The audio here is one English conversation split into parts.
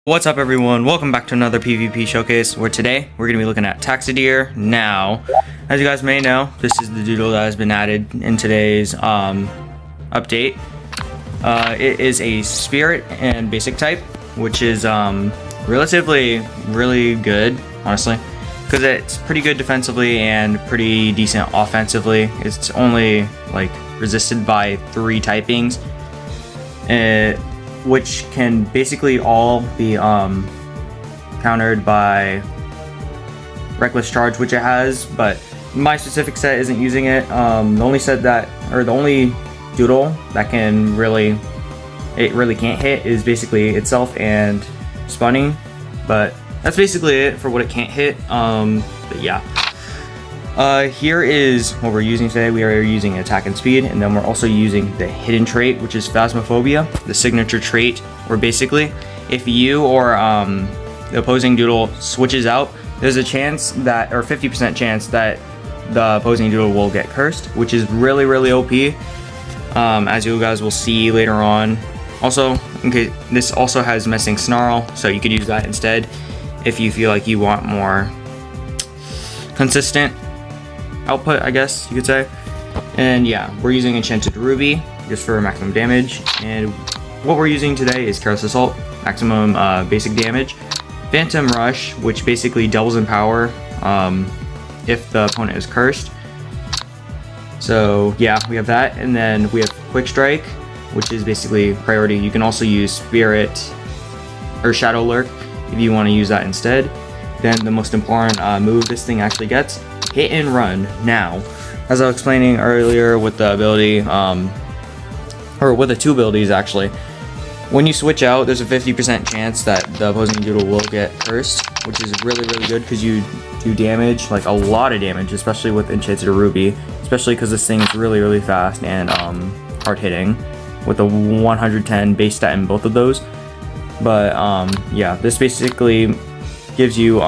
What's up everyone, welcome back to another PvP showcase, where today we're going to be looking at Taxadier. Now, as you guys may know, this is the Doodle that has been added in today's update. It is a spirit and basic type, which is relatively really good, honestly, because it's pretty good defensively and pretty decent offensively. It's only like resisted by 3 typings, which can basically all be countered by Reckless Charge, which it has, but my specific set isn't using it. The only set that, or the only Doodle that can really can't hit is basically itself and Spunning, but that's basically it for what it can't hit. But yeah. Here is what we're using today. We are using attack and speed, and then we're also using the hidden trait, which is Phasmophobia, the signature trait, where basically if you or the opposing Doodle switches out, there's a chance that, or 50% chance that the opposing Doodle will get cursed, which is really OP, as you guys will see later on. Also, okay, this also has Messing Snarl, so you could use that instead if you feel like you want more consistent output, I guess you could say. And yeah, we're using Enchanted Ruby just for maximum damage, and what we're using today is Careless Assault, maximum basic damage, Phantom Rush, which basically doubles in power if the opponent is cursed. So yeah, we have that, and then we have Quick Strike, which is basically priority. You can also use Spirit or Shadow Lurk if you want to use that instead. Then the most important move this thing actually gets, Hit and Run. Now, as I was explaining earlier with the ability, or with the 2 abilities actually, when you switch out, there's a 50% chance that the opposing Doodle will get cursed, which is really good because you do damage, like a lot of damage, especially with Enchanted Ruby, especially because this thing is really fast and hard hitting with a 110 base stat in both of those. But yeah, this basically gives you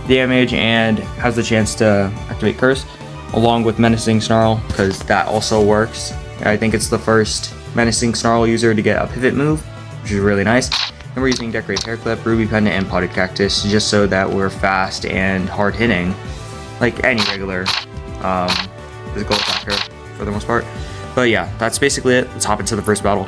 damage and has the chance to activate Curse, along with Menacing Snarl, because that also works. I think it's the first Menacing Snarl user to get a pivot move, which is really nice. And we're using Decorated Hair Clip, Ruby Pendant, and Potted Cactus, just so that we're fast and hard hitting, like any regular physical attacker for the most part. But yeah, that's basically it. Let's hop into the first battle.